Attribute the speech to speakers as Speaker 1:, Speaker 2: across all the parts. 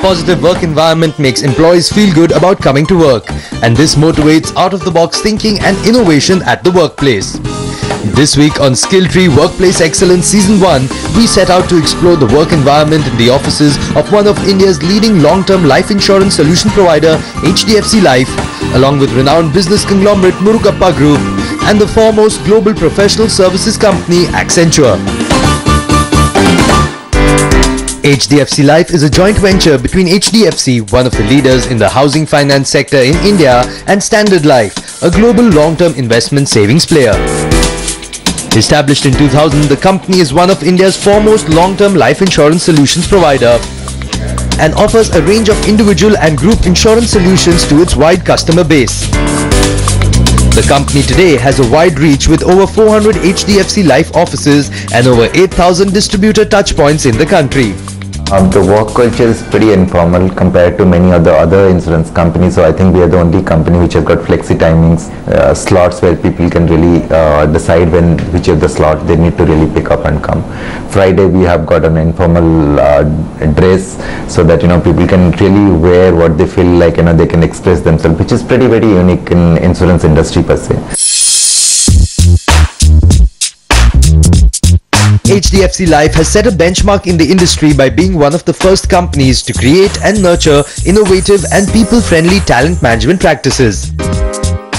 Speaker 1: positive work environment makes employees feel good about coming to work, and this motivates out-of-the-box thinking and innovation at the workplace. This week on Skill Tree Workplace Excellence Season 1, we set out to explore the work environment in the offices of one of India's leading long-term life insurance solution provider, HDFC Life, along with renowned business conglomerate Murugappa Group and the foremost global professional services company, Accenture. HDFC Life is a joint venture between HDFC, one of the leaders in the housing finance sector in India, and Standard Life, a global long-term investment savings player. Established in 2000, the company is one of India's foremost long-term life insurance solutions provider and offers a range of individual and group insurance solutions to its wide customer base. The company today has a wide reach with over 400 HDFC Life offices and over 8,000 distributor touchpoints in the country.
Speaker 2: The work culture is pretty informal compared to many other insurance companies, so I think we are the only company which have got flexi timings, slots where people can really decide which of the slot they need to really pick up and come. Friday we have got an informal dress so that people can really wear what they feel like, they can express themselves, which is pretty very unique in insurance industry per se.
Speaker 1: HDFC Life has set a benchmark in the industry by being one of the first companies to create and nurture innovative and people-friendly talent management practices.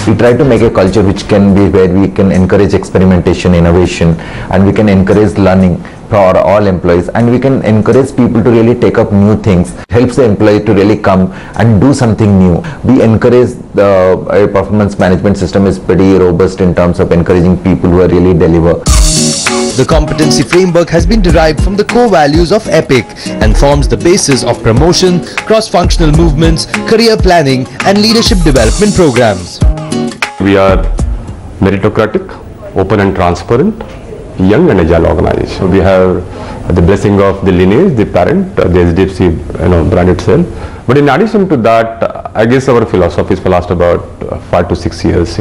Speaker 2: We try to make a culture which can be where we can encourage experimentation, innovation, and we can encourage learning for all employees, and we can encourage people to really take up new things, helps the employee to really come and do something new. We encourage the performance management system is pretty robust in terms of encouraging people who are really deliver.
Speaker 1: The competency framework has been derived from the core values of EPIC and forms the basis of promotion, cross-functional movements, career planning and leadership development programs.
Speaker 3: We are meritocratic, open and transparent, young and agile organization. We have the blessing of the lineage, the parent, the HDFC brand itself. But in addition to that, I guess our philosophy is for last about 5 to 6 years,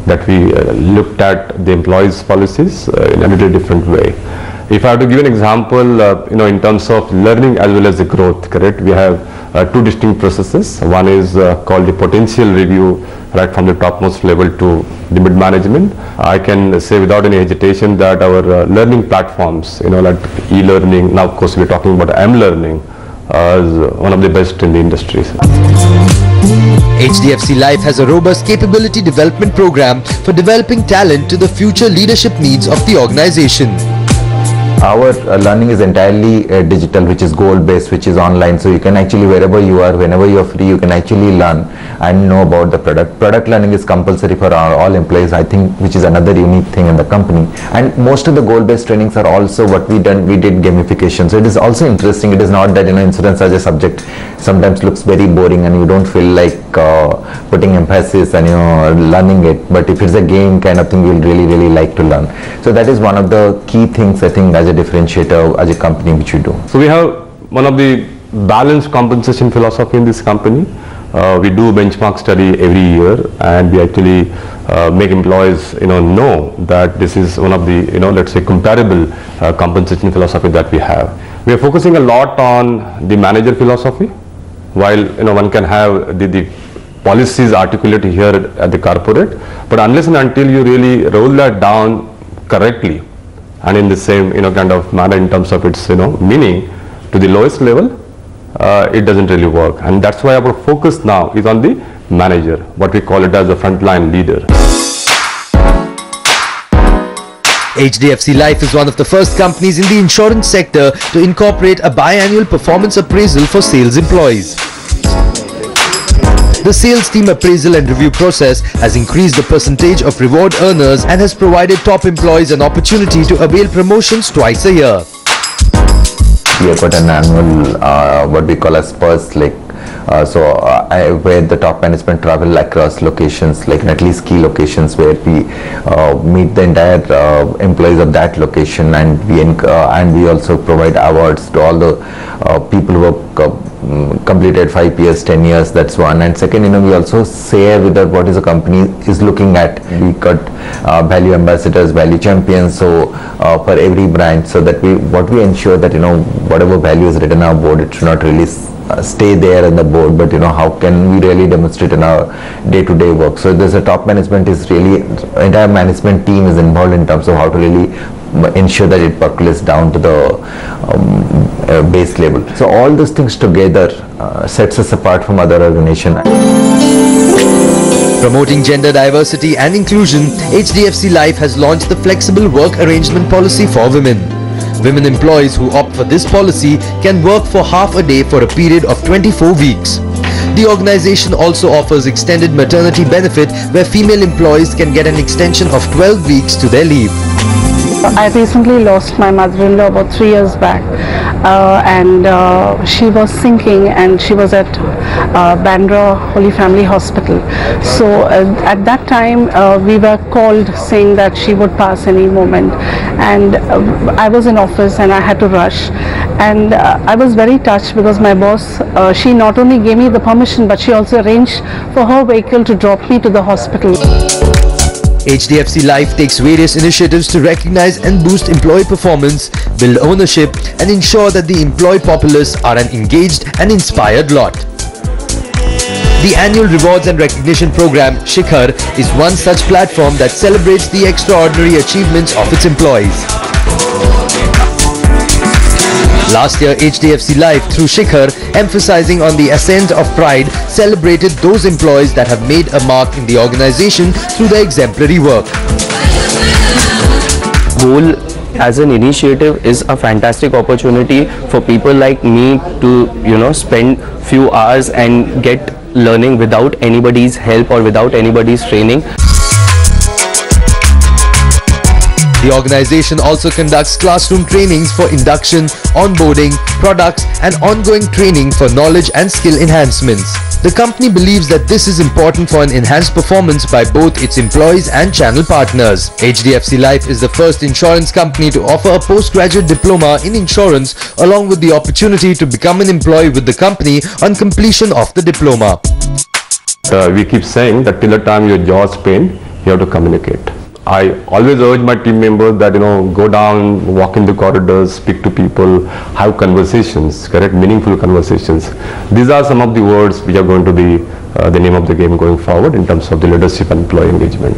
Speaker 3: that we looked at the employees' policies in a little different way. If I have to give an example, in terms of learning as well as the growth, correct? We have two distinct processes. One is called the potential review, right from the topmost level to the mid-management. I can say without any hesitation that our learning platforms, like e-learning, now of course we're talking about M-learning, is one of the best in the industry.
Speaker 1: HDFC Life has a robust capability development program for developing talent to the future leadership needs of the organization.
Speaker 2: Our learning is entirely digital, which is goal-based, which is online. So you can actually, wherever you are, whenever you are free, you can actually learn and know about the product. Product learning is compulsory for all employees, I think, which is another unique thing in the company. And most of the goal-based trainings are also what we did gamification. So it is also interesting. It is not that insurance as a subject sometimes looks very boring and you don't feel like putting emphasis and learning it. But if it's a game kind of thing, you'll really like to learn. So that is one of the key things, I think, as a differentiator as a company which we do.
Speaker 3: So we have one of the balanced compensation philosophy in this company. We do benchmark study every year, and we actually make employees know that this is one of the let's say comparable compensation philosophy that we have. We are focusing a lot on the manager philosophy, while one can have the policies articulated here at the corporate, but unless and until you really roll that down correctly and in the same kind of manner in terms of its meaning to the lowest level, it doesn't really work. And that's why our focus now is on the manager, what we call it as a frontline leader.
Speaker 1: HDFC Life is one of the first companies in the insurance sector to incorporate a biannual performance appraisal for sales employees. The sales team appraisal and review process has increased the percentage of reward earners and has provided top employees an opportunity to avail promotions twice a year.
Speaker 2: We have got an annual what we call as pulse, where the top management travel across locations, like at least key locations where we meet the entire employees of that location, and we also provide awards to all the people who have completed 5 years, 10 years, that's one. And second, we also say whether what is the company is looking at. We got value ambassadors, value champions, so for every brand, so that what we ensure that whatever value is written on our board, it should not really stay there on the board, but how can we really demonstrate in our day-to-day work. So there's a top management is really, entire management team is involved in terms of how to really ensure that it percolates down to the base level. So all those things together sets us apart from other organizations.
Speaker 1: Promoting gender diversity and inclusion, HDFC Life has launched the Flexible Work Arrangement Policy for Women. Women employees who opt for this policy can work for half a day for a period of 24 weeks. The organization also offers extended maternity benefit where female employees can get an extension of 12 weeks to their leave.
Speaker 4: I recently lost my mother-in-law about 3 years back, and she was sinking, and she was at Bandra Holy Family Hospital. So at that time we were called saying that she would pass any moment, and I was in office and I had to rush, and I was very touched because my boss, she not only gave me the permission but she also arranged for her vehicle to drop me to the hospital.
Speaker 1: HDFC Life takes various initiatives to recognize and boost employee performance, build ownership, and ensure that the employee populace are an engaged and inspired lot. The annual Rewards and Recognition Program, Shikhar, is one such platform that celebrates the extraordinary achievements of its employees. Last year, HDFC Life, through Shikhar, emphasizing on the ascent of pride, celebrated those employees that have made a mark in the organization through their exemplary work.
Speaker 5: Goal as an initiative is a fantastic opportunity for people like me to, spend few hours and get learning without anybody's help or without anybody's training.
Speaker 1: The organization also conducts classroom trainings for induction, onboarding, products, and ongoing training for knowledge and skill enhancements. The company believes that this is important for an enhanced performance by both its employees and channel partners. HDFC Life is the first insurance company to offer a postgraduate diploma in insurance along with the opportunity to become an employee with the company on completion of the diploma.
Speaker 3: We keep saying that till the time your jaw's pain, you have to communicate. I always urge my team members that go down, walk in the corridors, speak to people, have conversations, correct, meaningful conversations. These are some of the words which are going to be the name of the game going forward in terms of the leadership and employee engagement.